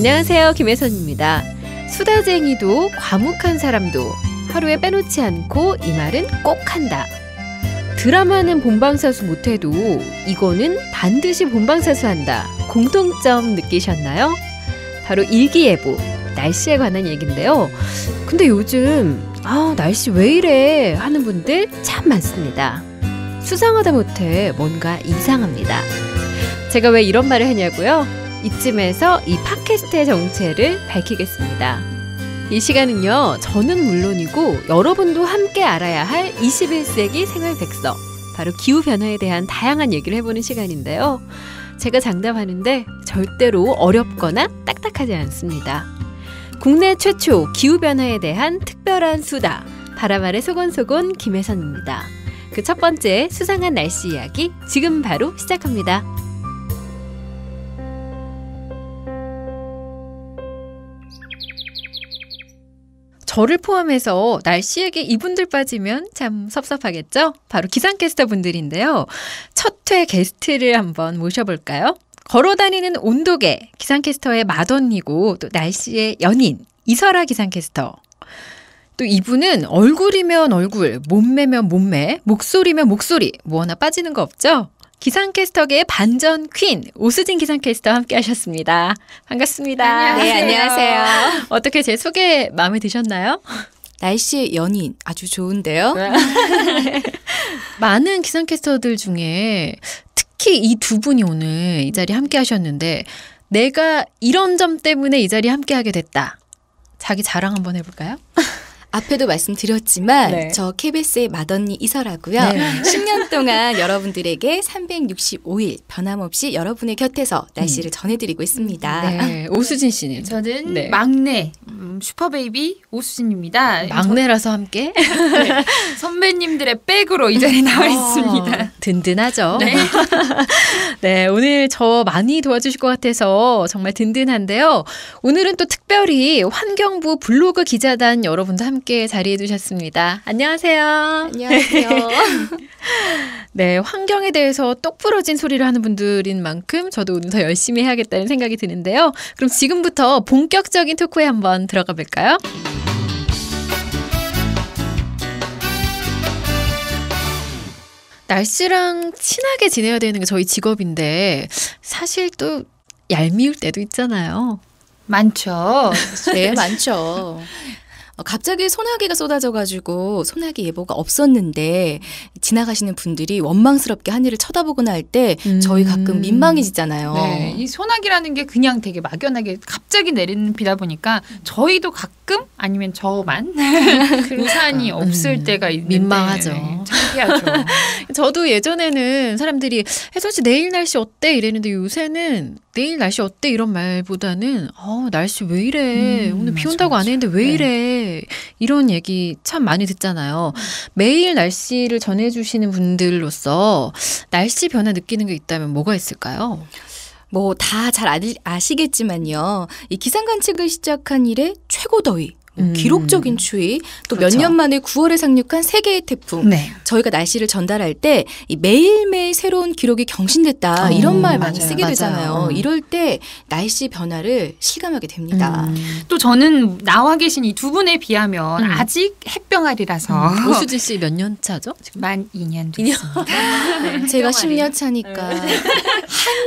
안녕하세요, 김혜선입니다. 수다쟁이도 과묵한 사람도 하루에 빼놓지 않고 이 말은 꼭 한다. 드라마는 본방사수 못해도 이거는 반드시 본방사수 한다. 공통점 느끼셨나요? 바로 일기예보, 날씨에 관한 얘기인데요. 근데 요즘 날씨 왜 이래 하는 분들 참 많습니다. 수상하다 못해 뭔가 이상합니다. 제가 왜 이런 말을 하냐고요? 이쯤에서 이 팟캐스트의 정체를 밝히겠습니다. 이 시간은요, 저는 물론이고 여러분도 함께 알아야 할 21세기 생활 백서, 바로 기후변화에 대한 다양한 얘기를 해보는 시간인데요. 제가 장담하는데 절대로 어렵거나 딱딱하지 않습니다. 국내 최초 기후변화에 대한 특별한 수다, 바람 아래 소곤소곤 김혜선입니다. 그 첫 번째 수상한 날씨 이야기 지금 바로 시작합니다. 저를 포함해서 날씨에게 이분들 빠지면 참 섭섭하겠죠? 바로 기상캐스터 분들인데요. 첫 회 게스트를 한번 모셔볼까요? 걸어다니는 온도계 기상캐스터의 맏언니고 또 날씨의 연인 이설아 기상캐스터. 또 이분은 얼굴이면 얼굴, 몸매면 몸매, 목소리면 목소리, 뭐 하나 빠지는 거 없죠? 기상캐스터계의 반전 퀸 오수진 기상캐스터 함께 하셨습니다. 반갑습니다. 안녕하세요. 네, 안녕하세요. 어떻게 제 소개 마음에 드셨나요? 날씨의 연인 아주 좋은데요. 많은 기상캐스터들 중에 특히 이 두 분이 오늘 이 자리에 함께 하셨는데 내가 이런 점 때문에 이 자리에 함께 하게 됐다. 자기 자랑 한번 해볼까요? 앞에도 말씀드렸지만 네. 저 KBS의 맏언니 이설아고요. 네. 10년 동안 여러분들에게 365일 변함없이 여러분의 곁에서 날씨를 전해드리고 있습니다. 네, 오수진 씨는? 저는 네. 막내 슈퍼베이비 오수진입니다. 막내라서 함께? 네, 선배님들의 백으로 이 자리에 나와 있습니다. 든든하죠. 네. 네, 오늘 저 많이 도와주실 것 같아서 정말 든든한데요. 오늘은 또 특별히 환경부 블로그 기자단 여러분도 함께 자리해 주셨습니다. 안녕하세요. 안녕하세요. 네, 환경에 대해서 똑부러진 소리를 하는 분들인 만큼 저도 오늘 더 열심히 해야겠다는 생각이 드는데요. 그럼 지금부터 본격적인 토크에 한번 들어가 볼까요? 날씨랑 친하게 지내야 되는 게 저희 직업인데 사실 또 얄미울 때도 있잖아요. 많죠. 네, 많죠. 갑자기 소나기가 쏟아져가지고 소나기 예보가 없었는데 지나가시는 분들이 원망스럽게 하늘을 쳐다보거나 할 때 저희 가끔 민망해지잖아요. 네, 이 소나기라는 게 그냥 되게 막연하게 갑자기 내리는 비다 보니까 저희도 가끔 아니면 저만 우산이 없을 때가 있는데 민망하죠. 네, 창피하죠. 저도 예전에는 사람들이 혜선 씨 내일 날씨 어때? 이랬는데 요새는 내일 날씨 어때? 이런 말보다는 날씨 왜 이래? 오늘 비 온다고 안 했는데 왜 이래? 이런 얘기 참 많이 듣잖아요. 매일 날씨를 전해주시는 분들로서 날씨 변화 느끼는 게 있다면 뭐가 있을까요? 뭐 다 잘 아시겠지만요. 이 기상 관측을 시작한 이래 최고 더위. 기록적인 추위, 또 몇 그렇죠. 년 만에 9월에 상륙한 세계의 태풍. 네. 저희가 날씨를 전달할 때 이 매일매일 새로운 기록이 경신됐다. 이런 말 많이 맞아요. 쓰게 되잖아요. 이럴 때 날씨 변화를 실감하게 됩니다. 또 저는 나와 계신 이 두 분에 비하면 아직 햇병아리라서 오수진 씨 몇 년 차죠? 지금? 만 2년 됐습니다. 네, 제가 햇병아리. 10년 차니까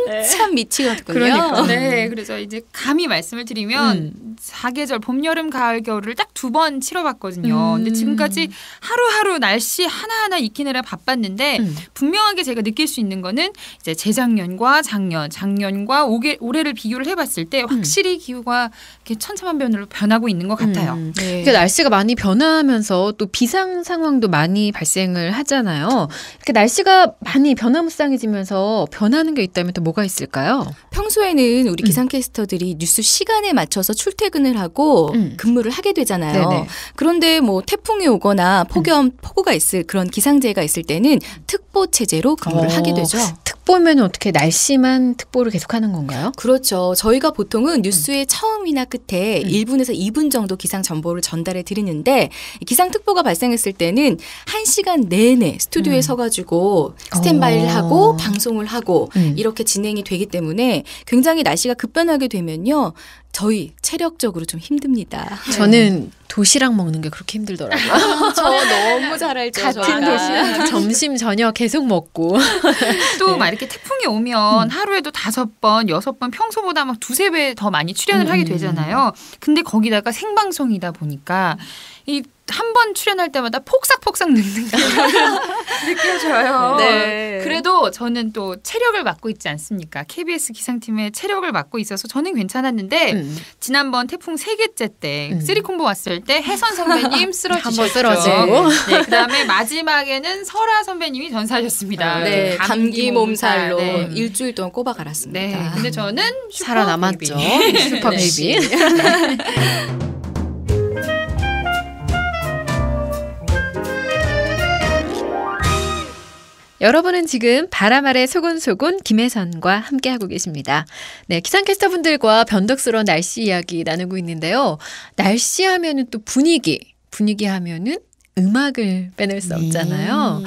한참 미치거든요. 그러니까. 네, 그래서 이제 감히 말씀을 드리면 사계절 봄, 여름, 가을, 겨울을 딱 2번 치러봤거든요. 근데 지금까지 하루하루 날씨 하나하나 익히느라 바빴는데 분명하게 제가 느낄 수 있는 거는 이제 재작년과 작년과 올해를 비교를 해봤을 때 확실히 기후가 이렇게 천차만별로 변하고 있는 것 같아요. 네. 그러니까 날씨가 많이 변화하면서 또 비상 상황도 많이 발생을 하잖아요. 이렇게 날씨가 많이 변화무쌍해지면서 변하는 게 있다면 또 뭐가 있을까요? 평소에는 우리 기상캐스터들이 뉴스 시간에 맞춰서 출퇴근을 하고 근무를 하게 되잖아요. 네네. 그런데 뭐 태풍이 오거나 폭우가 있을 그런 기상재해가 있을 때는 특 특보 체제로 근무를 하게 되죠. 특보면 어떻게 날씨만 특보를 계속하는 건가요? 그렇죠. 저희가 보통은 뉴스의 처음이나 끝에 1분에서 2분 정도 기상 정보를 전달해 드리는데 기상 특보가 발생했을 때는 1시간 내내 스튜디오에 서가지고 스탠바이를 하고 방송을 하고 이렇게 진행이 되기 때문에 굉장히 날씨가 급변하게 되면요. 저희 체력적으로 좀 힘듭니다. 저는 도시락 먹는 게 그렇게 힘들더라고요. 저 너무 잘 알죠. 같은 도시락 점심 저녁 계속 먹고 또 막 이렇게 태풍이 오면 하루에도 5번, 6번 평소보다 막 2-3배 더 많이 출연을 하게 되잖아요. 근데 거기다가 생방송이다 보니까 이 한 번 출연할 때마다 폭삭폭삭 늙는 게 느껴져요. 네. 그래도 저는 또 체력을 맡고 있지 않습니까? KBS 기상팀의 체력을 맡고 있어서 저는 괜찮았는데 지난번 태풍 3개째 때 쓰리콤보 왔을 때 혜선 선배님 쓰러지셨죠. 한번 쓰러지고 네, 그다음에 마지막에는 설아 선배님이 전사하셨습니다. 네, 감기 몸살로 네. 일주일 동안 꼬박 앓았습니다. 네, 근데 저는 살아남았죠. 슈퍼 베이비. 여러분은 지금 바람 아래 소곤소곤 김혜선과 함께하고 계십니다. 네, 기상캐스터분들과 변덕스러운 날씨 이야기 나누고 있는데요. 날씨 하면은 또 분위기 하면은 음악을 빼낼 수 없잖아요.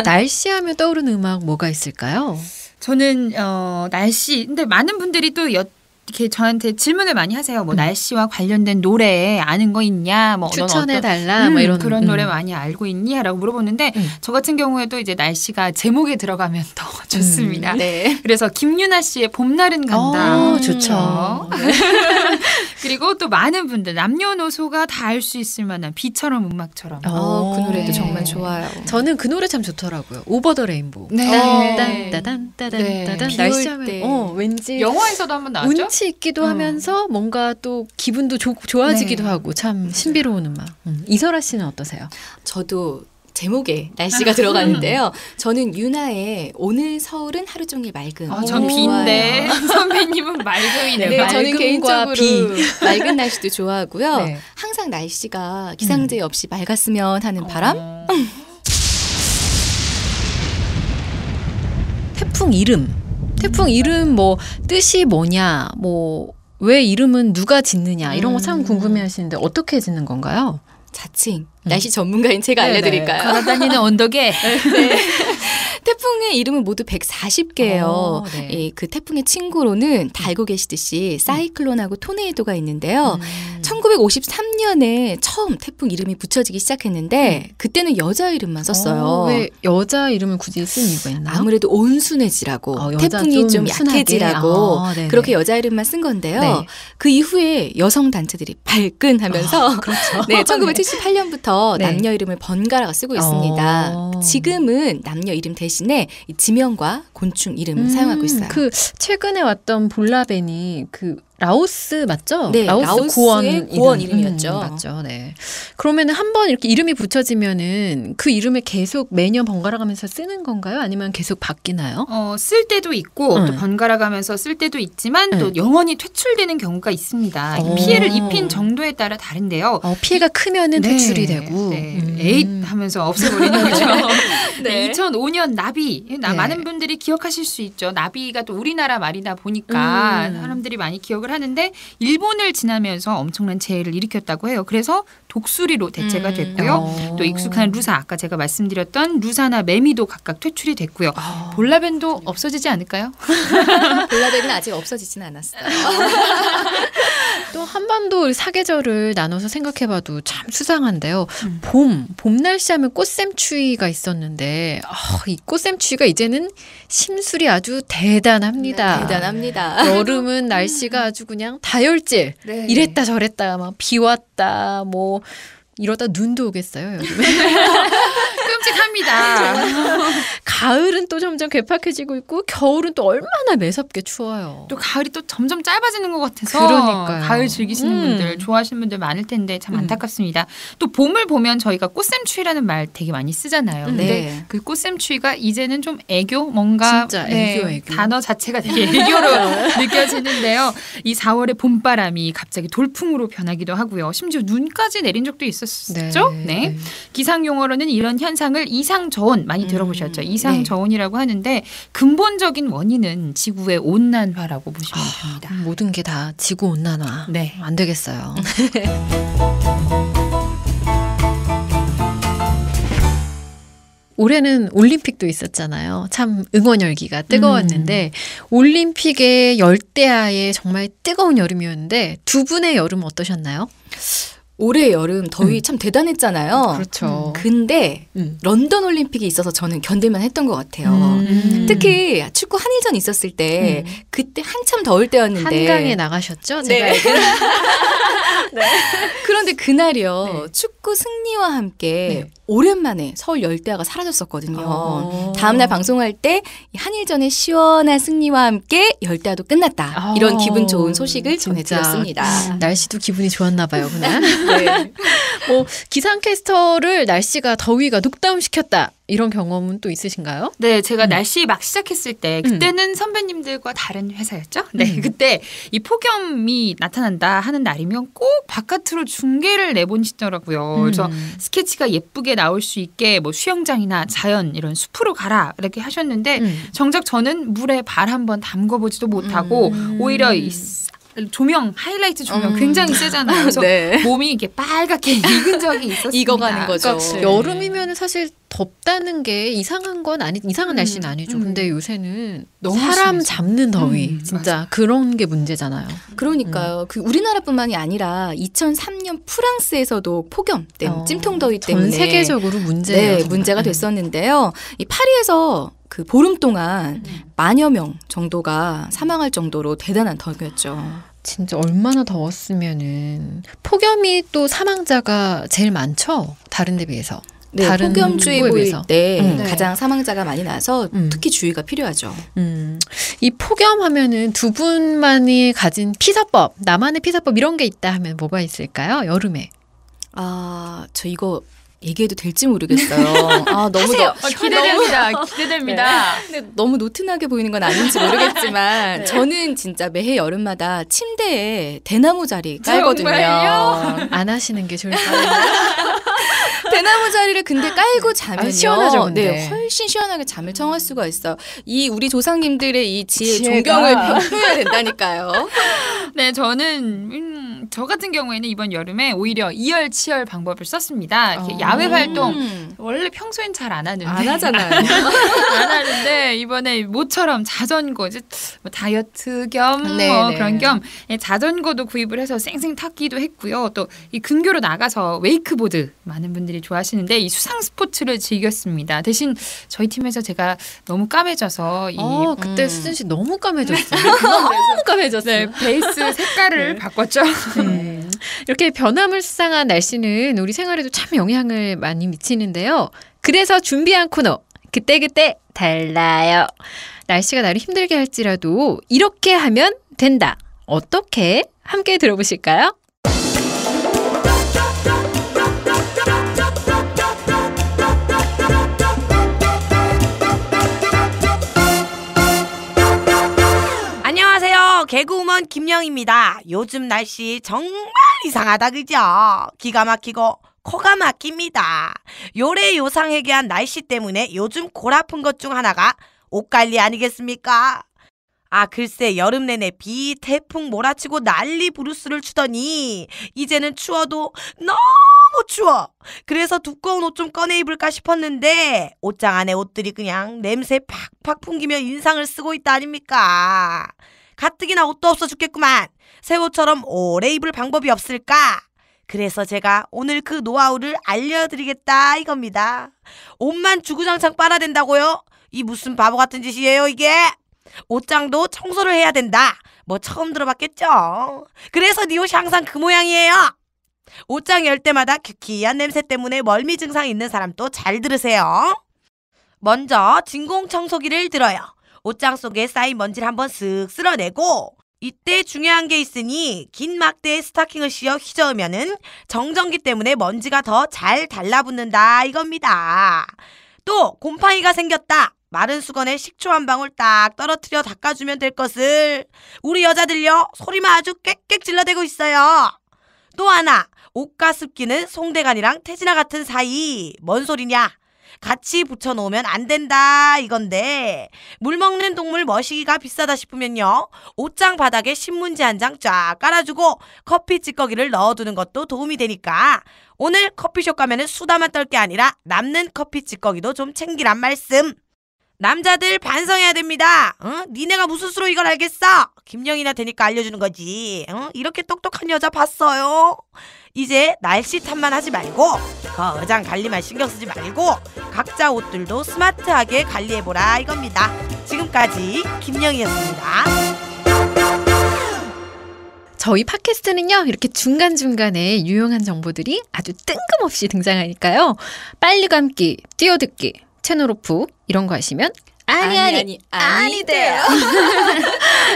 날씨 하면 떠오르는 음악 뭐가 있을까요? 저는 날씨. 근데 많은 분들이 또 이렇게 저한테 질문을 많이 하세요. 뭐 날씨와 관련된 노래 아는 거 있냐? 뭐 추천해 달라. 뭐 이런 그런 노래 많이 알고 있니?라고 물어보는데 저 같은 경우에도 이제 날씨가 제목에 들어가면 더 좋습니다. 네. 그래서 김유나 씨의 봄날은 간다. 좋죠. 그리고 또 많은 분들 남녀노소가 다 알 수 있을 만한 비처럼 음악처럼. 그 노래도 네. 정말 좋아요. 저는 그 노래 참 좋더라고요. 오버 더 레인보우. 네. 딴딴딴딴딴딴 네. 날씨 비올 때. 하면 왠지 영화에서도 한번 나왔죠? 운치 있기도 하면서 뭔가 또 기분도 좋아지기도 네. 하고 참 신비로운 음악. 이설아 씨는 어떠세요? 저도 제목에 날씨가 들어가는데요. 저는 유나의 오늘 서울은 하루 종일 맑음. 전 비인데 선배님은 맑음이네요. 네, 맑음과 저는 개인적으로 비. 맑은 날씨도 좋아하고요. 네. 항상 날씨가 기상제의 없이 맑았으면 하는 바람. 태풍 이름 뭐 뜻이 뭐냐, 뭐 왜 이름은 누가 짓느냐 이런 거 참 궁금해하시는데 어떻게 짓는 건가요? 자칭 날씨 전문가인 제가 알려드릴까요? 걸어다니는 언덕에 네. 태풍의 이름은 모두 140개예요. 네. 그 태풍의 친구로는 다 알고 계시듯이 사이클론하고 토네이도가 있는데요. 1953년에 처음 태풍 이름이 붙여지기 시작했는데 그때는 여자 이름만 썼어요. 왜 여자 이름을 굳이 쓴 이유가 있나요? 아무래도 온순해지라고 여자 태풍이 좀 순하게? 약해지라고 네네. 그렇게 여자 이름만 쓴 건데요. 네. 그 이후에 여성 단체들이 발끈하면서 그렇죠. 네, 1978년부터 네. 남녀 이름을 번갈아 쓰고 있습니다. 지금은 남녀 이름 대신에 이 지명과 곤충 이름을 사용하고 있어요. 그 최근에 왔던 볼라벤이 그 라오스 맞죠? 네, 라오스 라오스의 고원 이름이었죠. 맞죠. 네. 그러면은 한번 이렇게 이름이 붙여지면은 그 이름을 계속 매년 번갈아 가면서 쓰는 건가요? 아니면 계속 바뀌나요? 쓸 때도 있고 또 번갈아 가면서 쓸 때도 있지만 또 영원히 퇴출되는 경우가 있습니다. 피해를 입힌 정도에 따라 다른데요. 피해가 크면은 퇴출이 되고. 에잇 하면서 없애버리는 거죠. 네. 2005년 나비. 네. 많은 분들이 기억하실 수 있죠. 나비가 또 우리나라 말이다 보니까 사람들이 많이 기억을 하는데 일본을 지나면서 엄청난 재해를 일으켰다고 해요. 그래서 독수리로 대체가 됐고요. 또 익숙한 루사, 아까 제가 말씀드렸던 루사나 매미도 각각 퇴출이 됐고요. 볼라벤도 없어지지 않을까요? 볼라벤은 아직 없어지지는 않았어요. 또 한반도 사계절을 나눠서 생각해봐도 참 수상한데요. 봄 날씨 하면 꽃샘추위가 있었는데 이 꽃샘추위가 이제는 심술이 아주 대단합니다. 대단합니다. 여름은 날씨가 아주 그냥 다혈질. 네. 이랬다 저랬다 막 비 왔다 뭐 이러다 눈도 오겠어요 요즘에. 끔찍합니다. 가을은 또 점점 괴팍해지고 있고 겨울은 또 얼마나 매섭게 추워요. 또 가을이 또 점점 짧아지는 것 같아서 그러니까요. 가을 즐기시는 분들 좋아하시는 분들 많을 텐데 참 안타깝습니다. 또 봄을 보면 저희가 꽃샘추위라는 말 되게 많이 쓰잖아요. 근데 네. 그 꽃샘추위가 이제는 좀 애교 뭔가 진짜 애교. 단어 자체가 되게 애교로 느껴지는데요. 이 4월의 봄바람이 갑자기 돌풍으로 변하기도 하고요. 심지어 눈까지 내린 적도 있었죠. 네. 기상 용어로는 이런 현상을 사실 이상저온 많이 들어보셨죠? 이상저온이라고 하는데 근본적인 원인은 지구의 온난화라고 보시면 됩니다. 모든 게 다 지구 온난화. 네. 안 되겠어요. 올해는 올림픽도 있었잖아요. 참 응원 열기가 뜨거웠는데 올림픽의 열대야의 정말 뜨거운 여름이었는데 두 분의 여름 어떠셨나요? 올해 여름 더위 참 대단했잖아요. 그렇죠. 근데 런던 올림픽이 있어서 저는 견딜만 했던 것 같아요. 특히 축구 한일전 있었을 때 그때 한참 더울 때였는데 한강에 나가셨죠? 네. 제가 네. 그런데 그날이요. 축구 승리와 함께 오랜만에 서울 열대야가 사라졌었거든요. 다음날 방송할 때 한일전의 시원한 승리와 함께 열대야도 끝났다. 이런 기분 좋은 소식을 전해드렸습니다. 날씨도 기분이 좋았나 봐요, 그날. 네. 뭐 기상캐스터를 날씨가 더위가 녹다운시켰다. 이런 경험은 또 있으신가요? 네, 제가 날씨 막 시작했을 때 그때는 선배님들과 다른 회사였죠. 네, 그때 이 폭염이 나타난다 하는 날이면 꼭 바깥으로 중계를 내보시더라고요. 그래서 스케치가 예쁘게 나올 수 있게 뭐 수영장이나 자연 이런 숲으로 가라 이렇게 하셨는데 정작 저는 물에 발 한번 담궈보지도 못하고 오히려 이 조명, 하이라이트 조명 굉장히 세잖아요. 그래서 네. 몸이 이렇게 빨갛게 익은 적이 있었습니다. 익어가는 거죠. 그러니까 여름이면 사실 덥다는 게 이상한 건 이상한 날씨는 아니죠. 근데 요새는 너무 사람 심해서. 잡는 더위 진짜 맞아. 그런 게 문제잖아요. 그러니까요. 그 우리나라뿐만이 아니라 2003년 프랑스에서도 폭염 때문에 찜통더위 때문에 전 세계적으로 문제예요. 네, 문제가 됐었는데요. 이 파리에서 그 보름 동안 만여 명 정도가 사망할 정도로 대단한 더위였죠. 진짜 얼마나 더웠으면은 폭염이 또 사망자가 제일 많죠. 다른 데 비해서. 네, 다른 폭염주의보일 비해서. 때 네. 가장 사망자가 많이 나서 특히 주의가 필요하죠. 이 폭염하면은 두 분만이 가진 피서법, 나만의 피서법 이런 게 있다 하면 뭐가 있을까요? 여름에. 아, 저 이거 얘기해도 될지 모르겠어요. 아, 너무 기대됩니다. 기대됩니다. 근데 너무 노튼하게 보이는 건 아닌지 모르겠지만 저는 진짜 매해 여름마다 침대에 대나무 자리 깔거든요. 정말요? 안 하시는 게 좋을 것 같아요. 대나무 자리를 근데 깔고 자면요. 시원하죠, 근데. 네, 훨씬 시원하게 잠을 청할 수가 있어요. 이 우리 조상님들의 이 지혜 지혜가. 존경을 표해야 된다니까요. 네, 저는 저 같은 경우에는 이번 여름에 오히려 이열치열 방법을 썼습니다. 이렇게 야외 활동 원래 평소엔 잘 안 하는데 안 하잖아요. 안 하는데 이번에 모처럼 자전거 이제 뭐 다이어트 겸 네, 뭐 네. 그런 겸 자전거도 구입을 해서 쌩쌩 탔기도 했고요. 또 이 근교로 나가서 웨이크보드 많은 분들이 좋아하시는데 이 수상 스포츠를 즐겼습니다. 대신 저희 팀에서 제가 너무 까매져서 이 그때 수진 씨 너무 까매졌어요. 너무 까매졌어요. 네, 베이스 색깔을 바꿨죠. 이렇게 변화무쌍한 날씨는 우리 생활에도 참 영향을 많이 미치는데요. 그래서 준비한 코너 그때그때 달라요. 날씨가 나를 힘들게 할지라도 이렇게 하면 된다. 어떻게? 함께 들어보실까요? 안녕하세요. 개그우먼 김영입니다. 요즘 날씨 정말 이상하다 그죠? 기가 막히고 코가 막힙니다. 요래요상하게한 날씨 때문에 요즘 골 아픈 것 중 하나가 옷관리 아니겠습니까? 아 글쎄 여름 내내 비, 태풍 몰아치고 난리 부르스를 추더니 이제는 추워도 너무 추워. 그래서 두꺼운 옷 좀 꺼내 입을까 싶었는데 옷장 안에 옷들이 그냥 냄새 팍팍 풍기며 인상을 쓰고 있다 아닙니까? 가뜩이나 옷도 없어 죽겠구만. 새 옷처럼 오래 입을 방법이 없을까? 그래서 제가 오늘 그 노하우를 알려드리겠다 이겁니다. 옷만 주구장창 빨아댄다고요? 이 무슨 바보 같은 짓이에요 이게? 옷장도 청소를 해야 된다. 뭐 처음 들어봤겠죠? 그래서 네 옷이 항상 그 모양이에요. 옷장 열 때마다 귀키한 냄새 때문에 멀미 증상이 있는 사람도 잘 들으세요. 먼저 진공청소기를 들어요. 옷장 속에 쌓인 먼지를 한번 쓱 쓸어내고 이때 중요한 게 있으니 긴 막대에 스타킹을 씌워 휘저으면은 정전기 때문에 먼지가 더 잘 달라붙는다 이겁니다. 또 곰팡이가 생겼다. 마른 수건에 식초 한 방울 딱 떨어뜨려 닦아주면 될 것을 우리 여자들요 소리만 아주 꽥꽥 질러대고 있어요. 또 하나 옷과 습기는 송대관이랑 태진아 같은 사이. 뭔 소리냐? 같이 붙여놓으면 안 된다 이건데, 물 먹는 동물 머시기가 비싸다 싶으면요, 옷장 바닥에 신문지 한 장 쫙 깔아주고 커피 찌꺼기를 넣어두는 것도 도움이 되니까 오늘 커피숍 가면은 수다만 떨 게 아니라 남는 커피 찌꺼기도 좀 챙기란 말씀. 남자들 반성해야 됩니다. 니네가 무슨 수로 이걸 알겠어? 김영이나 되니까 알려주는 거지. 이렇게 똑똑한 여자 봤어요? 이제 날씨 탓만 하지 말고 거장 관리만 신경 쓰지 말고 각자 옷들도 스마트하게 관리해보라 이겁니다. 지금까지 김영이었습니다. 저희 팟캐스트는요, 이렇게 중간중간에 유용한 정보들이 아주 뜬금없이 등장하니까요. 빨리 감기, 띄워듣기, 채널 오프 이런 거 하시면 아니 돼요.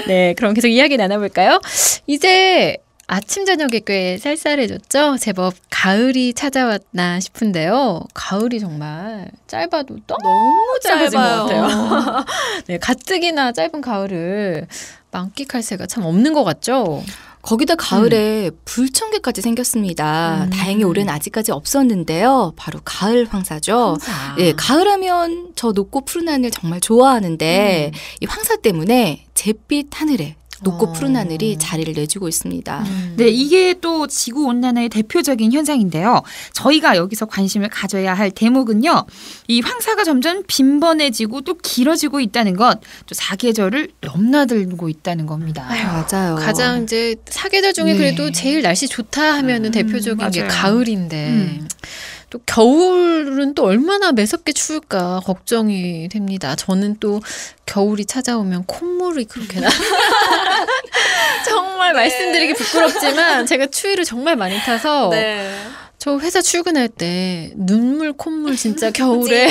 네, 그럼 계속 이야기 나눠볼까요? 이제 아침 저녁에 꽤 쌀쌀해졌죠? 제법 가을이 찾아왔나 싶은데요. 가을이 정말 짧아도 너무 짧아진 것 같아요. 네, 가뜩이나 짧은 가을을 만끽할 새가 참 없는 것 같죠? 거기다 가을에 불청객까지 생겼습니다. 다행히 올해는 아직까지 없었는데요. 바로 가을 황사죠. 예, 가을하면 저 높고 푸른 하늘 정말 좋아하는데 이 황사 때문에 잿빛 하늘에 높고 푸른 하늘이 자리를 내주고 있습니다. 네, 이게 또 지구온난화의 대표적인 현상인데요. 저희가 여기서 관심을 가져야 할 대목은요, 이 황사가 점점 빈번해지고 또 길어지고 있다는 것, 또 사계절을 넘나들고 있다는 겁니다. 맞아요. 가장 이제 사계절 중에 그래도 제일 날씨 좋다 하면은 대표적인 게 가을인데 또 겨울은 또 얼마나 매섭게 추울까 걱정이 됩니다. 저는 또 겨울이 찾아오면 콧물이 그렇게 나. 정말 말씀드리기 부끄럽지만 제가 추위를 정말 많이 타서 저 회사 출근할 때 눈물 콧물 진짜 겨울에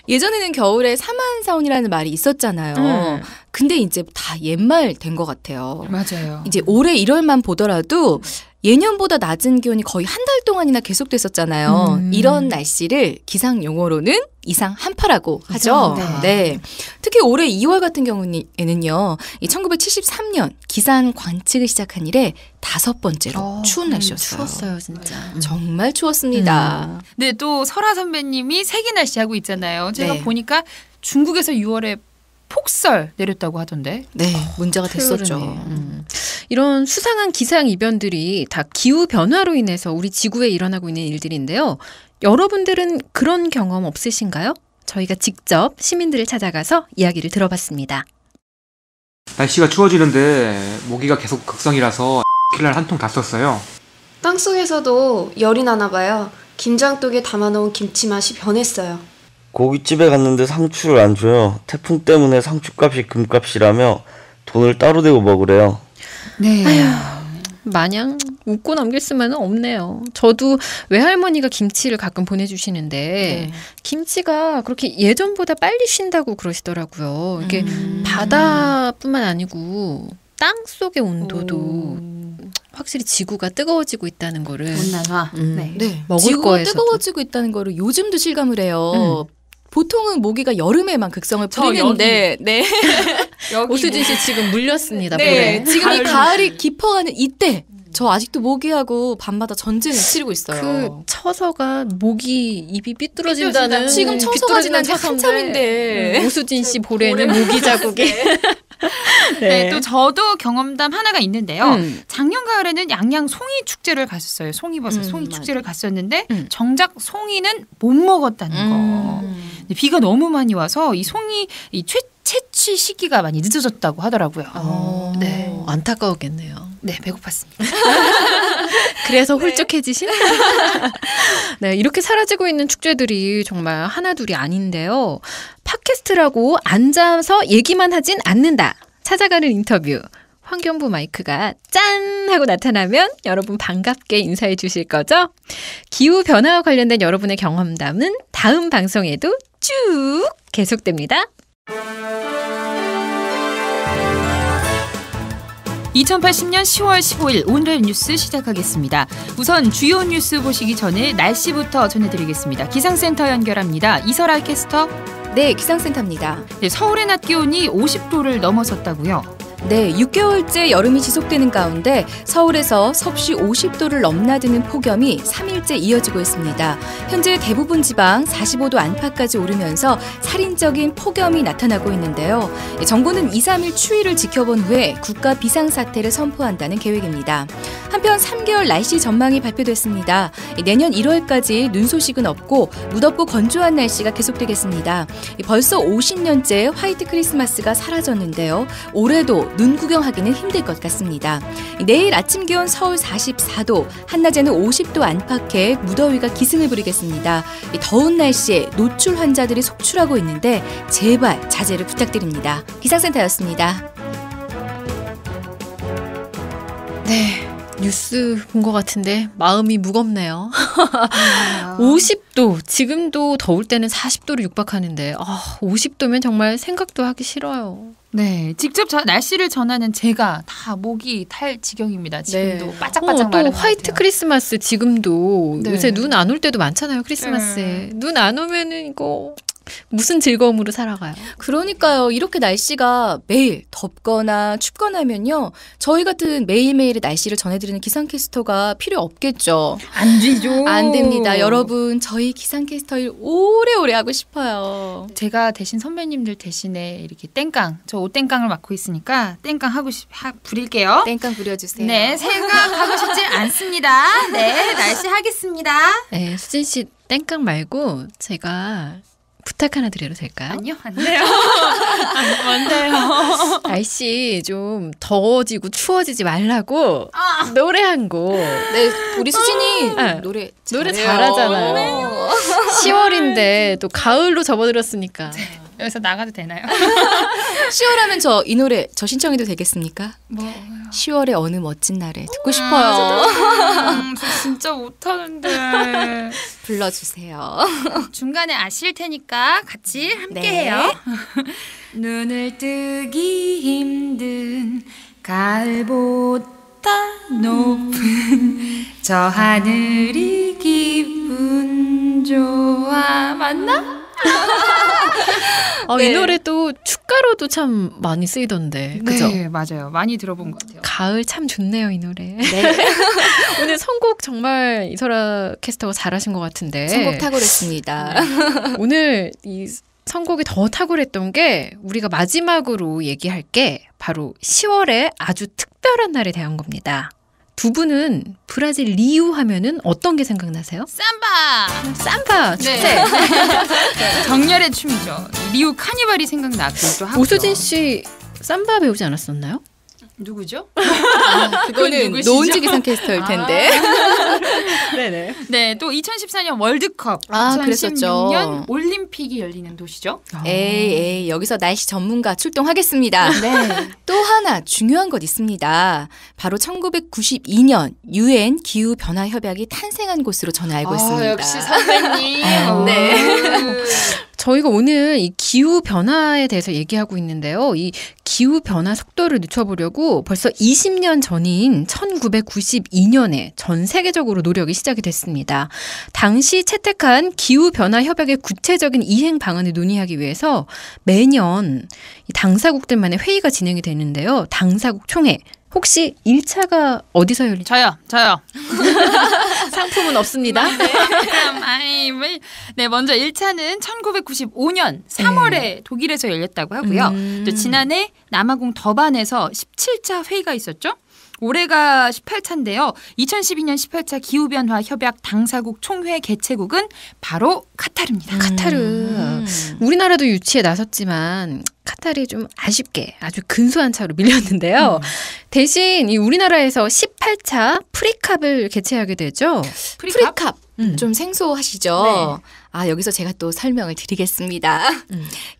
예전에는 겨울에 사만사온이라는 말이 있었잖아요. 근데 이제 다 옛말 된 것 같아요. 맞아요. 이제 올해 1월만 보더라도 예년보다 낮은 기온이 거의 한 달 동안이나 계속됐었잖아요. 이런 날씨를 기상 용어로는 이상 한파라고 하죠. 네. 특히 올해 2월 같은 경우에는요, 이 1973년 기상 관측을 시작한 이래 5번째로 추운 날씨였어요. 추웠어요, 진짜. 정말 추웠습니다. 네, 또 설아 선배님이 세계 날씨 하고 있잖아요. 제가 보니까 중국에서 6월에 폭설 내렸다고 하던데. 네, 문제가 됐었죠. 이런 수상한 기상 이변들이 다 기후 변화로 인해서 우리 지구에 일어나고 있는 일들인데요. 여러분들은 그런 경험 없으신가요? 저희가 직접 시민들을 찾아가서 이야기를 들어봤습니다. 날씨가 추워지는데 모기가 계속 극성이라서 킬러를 한 통 다 썼어요. 땅속에서도 열이 나나 봐요. 김장독에 담아놓은 김치 맛이 변했어요. 고깃집에 갔는데 상추를 안 줘요. 태풍 때문에 상추값이 금값이라며 돈을 따로 대고 먹으래요. 네. 아휴, 마냥 웃고 넘길 수만은 없네요. 저도 외할머니가 김치를 가끔 보내주시는데 김치가 그렇게 예전보다 빨리 쉰다고 그러시더라고요. 이게 바다뿐만 아니고 땅 속의 온도도 확실히 지구가 뜨거워지고 있다는 거를 온난화. 먹을 지구가 거에서도. 뜨거워지고 있다는 거를 요즘도 실감을 해요. 보통은 모기가 여름에만 극성을 부리는데 오수진 씨 지금 물렸습니다. 네, 볼에. 지금 이 가을이 깊어가는 이때 저 아직도 모기하고 밤마다 전쟁을 치르고 있어요. 그 처서가 모기 입이 삐뚤어진다는 지금 처서가 지난 지 한참인데 오수진 씨 볼에는 모기 자국이. 네, 또 저도 경험담 하나가 있는데요. 작년 가을에는 양양 송이 축제를 갔었어요. 송이버섯 송이 축제를 갔었는데 정작 송이는 못 먹었다는 거. 비가 너무 많이 와서 이 송이 채취 시기가 많이 늦어졌다고 하더라고요. 네, 안타까웠겠네요. 네, 배고팠습니다. 그래서 훌쩍해지신? 네, 이렇게 사라지고 있는 축제들이 정말 하나둘이 아닌데요. 팟캐스트라고 앉아서 얘기만 하진 않는다. 찾아가는 인터뷰. 환경부 마이크가 짠 하고 나타나면 여러분 반갑게 인사해 주실 거죠? 기후변화와 관련된 여러분의 경험담은 다음 방송에도 쭉 계속됩니다. 2080년 10월 15일 오늘의 뉴스 시작하겠습니다. 우선 주요 뉴스 보시기 전에 날씨부터 전해드리겠습니다. 기상센터 연결합니다. 이설아 캐스터. 네, 기상센터입니다. 네, 서울의 낮 기온이 50도를 넘어섰다고요? 네, 6개월째 여름이 지속되는 가운데 서울에서 섭씨 50도를 넘나드는 폭염이 3일째 이어지고 있습니다. 현재 대부분 지방 45도 안팎까지 오르면서 살인적인 폭염이 나타나고 있는데요. 정부는 2, 3일 추위를 지켜본 후에 국가 비상사태를 선포한다는 계획입니다. 한편 3개월 날씨 전망이 발표됐습니다. 내년 1월까지 눈 소식은 없고 무덥고 건조한 날씨가 계속되겠습니다. 벌써 50년째 화이트 크리스마스가 사라졌는데요. 올해도 눈 구경하기는 힘들 것 같습니다. 내일 아침 기온 서울 44도, 한낮에는 50도 안팎에 무더위가 기승을 부리겠습니다. 더운 날씨에 노출 환자들이 속출하고 있는데 제발 자제를 부탁드립니다. 기상센터였습니다. 네. 뉴스 본 것 같은데 마음이 무겁네요. 50도, 지금도 더울 때는 40도를 육박하는데 50도면 정말 생각도 하기 싫어요. 네, 직접 날씨를 전하는 제가 다 목이 탈 지경입니다. 지금도 네. 바짝바짝 또 마른 화이트 것 같아요. 크리스마스 지금도 네. 요새 눈 안 올 때도 많잖아요. 크리스마스에. 네. 눈 안 오면은 이거 무슨 즐거움으로 살아가요. 그러니까요. 이렇게 날씨가 매일 덥거나 춥거나 하면요. 저희 같은 매일매일의 날씨를 전해드리는 기상캐스터가 필요 없겠죠. 안 되죠. 안 됩니다. 여러분, 저희 기상캐스터 일 오래오래 하고 싶어요. 제가 대신 선배님들 대신에 이렇게 땡깡, 저 옷땡깡을 맡고 있으니까 땡깡 부릴게요. 땡깡 부려주세요. 네, 생각하고 싶지 않습니다. 네, 날씨 하겠습니다. 네, 수진 씨 땡깡 말고 제가 부탁 하나 드려도 될까요? 아니요, 안 돼요. 뭔데요? 날씨 좀 더워지고 추워지지 말라고 노래 한 곡. 네, 우리 수진이 네. 노래 잘하잖아요. 10월인데 또 가을로 접어들었으니까. 여기서 나가도 되나요? 10월하면 저 이 노래 저 신청해도 되겠습니까? 뭐 10월의 어느 멋진 날에 듣고 싶어요. 저 진짜 못하는데. 불러주세요. 중간에 아실 테니까 같이 함께 네. 해요. 눈을 뜨기 힘든 가을보다 높은 저 하늘이 기분 좋아. 맞나? 이 노래도 축가로도 참 많이 쓰이던데. 그죠? 네, 맞아요. 많이 들어본 것 같아요. 가을 참 좋네요, 이 노래. 네. 오늘 선곡 정말 이설아 캐스터가 잘하신 것 같은데. 선곡 탁월했습니다. 오늘 이 선곡이 더 탁월했던 게 우리가 마지막으로 얘기할 게 바로 10월에 아주 특별한 날에 대한 겁니다. 두 분은 브라질 리우 하면은 어떤 게 생각나세요? 삼바 축제. 네. 정열의 춤이죠. 리우 카니발이 생각나기도 하고. 오수진 씨 삼바 배우지 않았었나요? 누구죠? 그거는 누구시죠? 노은지 기상캐스터일 텐데. 네네. 네, 또 2014년 월드컵, 아, 2016년 그랬었죠. 올림픽이 열리는 도시죠. 에이, 여기서 날씨 전문가 출동하겠습니다. 네. 또 하나 중요한 것 있습니다. 바로 1992년 UN 기후변화협약이 탄생한 곳으로 저는 알고 있습니다. 역시 선배님. 네. 저희가 오늘 이 기후 변화에 대해서 얘기하고 있는데요. 이 기후 변화 속도를 늦춰보려고 벌써 20년 전인 1992년에 전 세계적으로 노력이 시작이 됐습니다. 당시 채택한 기후 변화 협약의 구체적인 이행 방안을 논의하기 위해서 매년 이 당사국들만의 회의가 진행이 되는데요. 당사국 총회. 혹시 1차가 어디서 열리죠? 저요. 상품은 없습니다. 네, 먼저 1차는 1995년 3월에 독일에서 열렸다고 하고요. 또 지난해 남아공 더반에서 17차 회의가 있었죠. 올해가 18차인데요. 2012년 18차 기후변화 협약 당사국 총회 개최국은 바로 카타르입니다. 카타르. 우리나라도 유치에 나섰지만 카타르이 좀 아쉽게 아주 근소한 차로 밀렸는데요. 대신 이 우리나라에서 18차 프리캅을 개최하게 되죠. 프리캅. 좀 생소하시죠? 네. 아, 여기서 제가 또 설명을 드리겠습니다.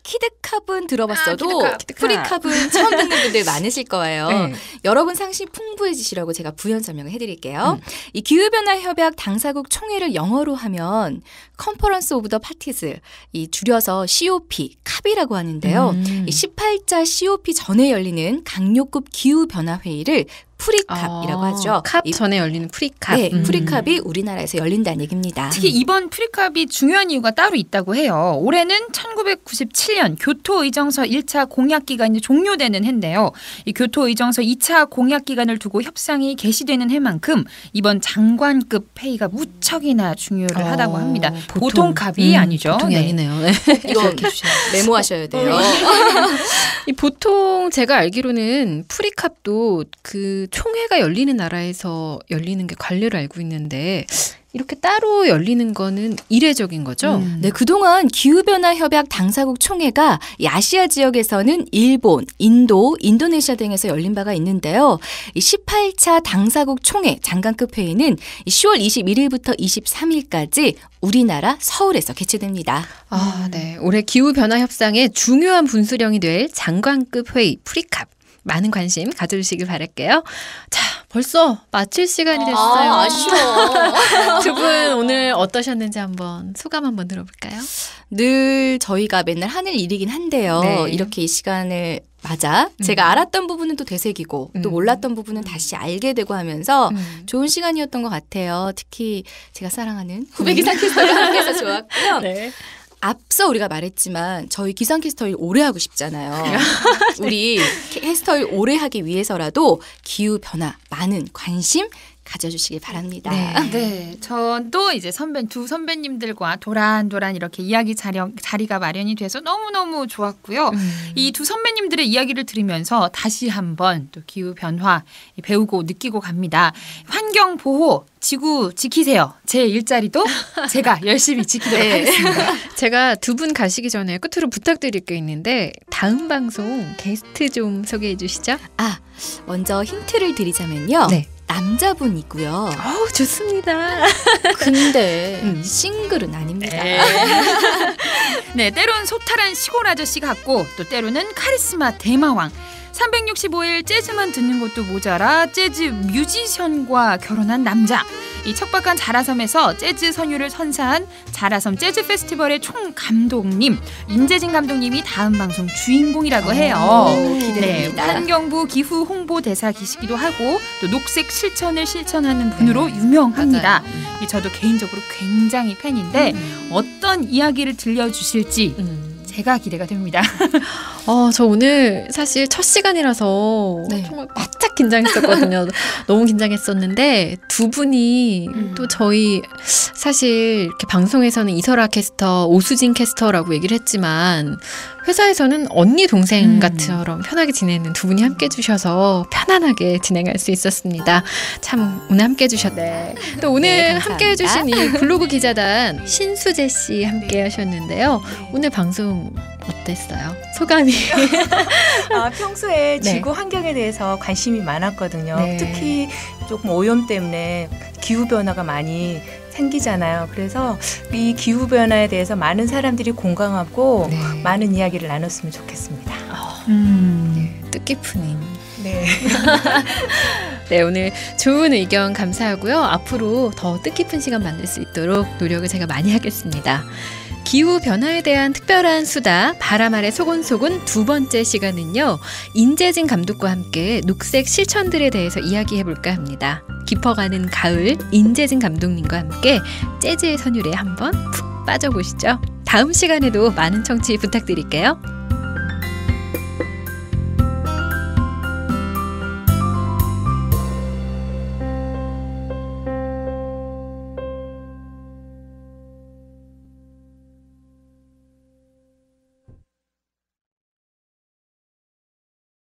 키드캅은 들어봤어도 키드캅. 프리캅은 처음 듣는 분들 많으실 거예요. 네. 여러분 상식 풍부해지시라고 제가 부연 설명을 해드릴게요. 이 기후변화협약 당사국 총회를 영어로 하면 컨퍼런스 오브 더 파티즈, 이 줄여서 COP, 캅이라고 하는데요. 이 18차 COP 전에 열리는 강요급 기후변화회의를 프리캅이라고 하죠. 캅 전에 열리는 프리캅. 네, 프리캅이 우리나라에서 열린다는 얘기입니다. 특히 이번 프리캅이 중요한 이유가 따로 있다고 해요. 올해는 1997년 교토의정서 1차 공약 기간이 종료되는 해인데요. 이 교토의정서 2차 공약 기간을 두고 협상이 개시되는 해만큼 이번 장관급 회의가 무척이나 중요를 하다고 합니다. 보통 캅이 아니죠. 보통이 네. 아니네요. 네. 이거 메모하셔야 돼요. 이 보통 제가 알기로는 프리캅도 그 총회가 열리는 나라에서 열리는 게 관례로 알고 있는데 이렇게 따로 열리는 거는 이례적인 거죠? 네, 그동안 기후변화협약 당사국 총회가 이 아시아 지역에서는 일본, 인도, 인도네시아 등에서 열린 바가 있는데요. 이 18차 당사국 총회 장관급 회의는 10월 21일부터 23일까지 우리나라 서울에서 개최됩니다. 아, 네. 올해 기후변화 협상의 중요한 분수령이 될 장관급 회의 프리캅. 많은 관심 가져주시길 바랄게요. 자, 벌써 마칠 시간이 됐어요. 아쉬워. 두 분 오늘 어떠셨는지 한번 소감 한번 들어볼까요? 늘 저희가 맨날 하는 일이긴 한데요. 네. 이렇게 이 시간을 맞아 제가 알았던 부분은 또 되새기고 또 몰랐던 부분은 다시 알게 되고 하면서 좋은 시간이었던 것 같아요. 특히 제가 사랑하는 후배 기상캐스터를 함께해서 좋았고요. 네. 앞서 우리가 말했지만 저희 기상캐스터일 오래 하고 싶잖아요. 우리 캐스터일 오래 하기 위해서라도 기후변화 많은 관심 가져주시길 바랍니다. 네, 저도 이제 두 선배님들과 도란도란 이렇게 이야기 자리가 마련이 돼서 너무너무 좋았고요. 이 두 선배님들의 이야기를 들으면서 다시 한번 또 기후변화 배우고 느끼고 갑니다. 환경보호, 지구 지키세요. 제 일자리도 제가 열심히 지키도록 하겠습니다. 제가 두 분 가시기 전에 끝으로 부탁드릴 게 있는데 다음 방송 게스트 좀 소개해 주시죠. 먼저 힌트를 드리자면요. 네. 남자분이고요. 좋습니다. 근데 싱글은 아닙니다. 네, 때론 소탈한 시골 아저씨 같고 또 때로는 카리스마 대마왕. 365일 재즈만 듣는 것도 모자라 재즈 뮤지션과 결혼한 남자. 이 척박한 자라섬에서 재즈 선율을 선사한 자라섬 재즈 페스티벌의 총감독님 임재진 감독님이 다음 방송 주인공이라고 해요. 기대됩니다. 네, 환경부 기후 홍보대사이시기도 하고 또 녹색 실천을 실천하는 분으로 유명합니다. 저도 개인적으로 굉장히 팬인데 어떤 이야기를 들려주실지 제가 기대가 됩니다. 저 오늘 사실 첫 시간이라서 정말 바짝 긴장했었거든요. 너무 긴장했었는데 두 분이 또 저희 사실 이렇게 방송에서는 이설아 캐스터, 오수진 캐스터라고 얘기를 했지만 회사에서는 언니 동생 같처럼 편하게 지내는 두 분이 함께 해주셔서 편안하게 진행할 수 있었습니다. 참 오늘 함께 해주셨네. 또 오늘 함께 해주신 이 블로그 기자단 신수재 씨 함께 하셨는데요. 오늘 방송 어땠어요? 소감이? 평소에 지구 환경에 대해서 관심이 많았거든요. 특히 조금 오염 때문에 기후변화가 많이 생기잖아요. 그래서 이 기후변화에 대해서 많은 사람들이 공감하고 많은 이야기를 나눴으면 좋겠습니다. 뜻깊은 네. 네, 오늘 좋은 의견 감사하고요. 앞으로 더 뜻깊은 시간 만들 수 있도록 노력을 제가 많이 하겠습니다. 기후변화에 대한 특별한 수다 바람 아래 소곤소곤 두 번째 시간은요. 임재진 감독과 함께 녹색 실천들에 대해서 이야기해볼까 합니다. 깊어가는 가을 임재진 감독님과 함께 재즈의 선율에 한번 푹 빠져보시죠. 다음 시간에도 많은 청취 부탁드릴게요.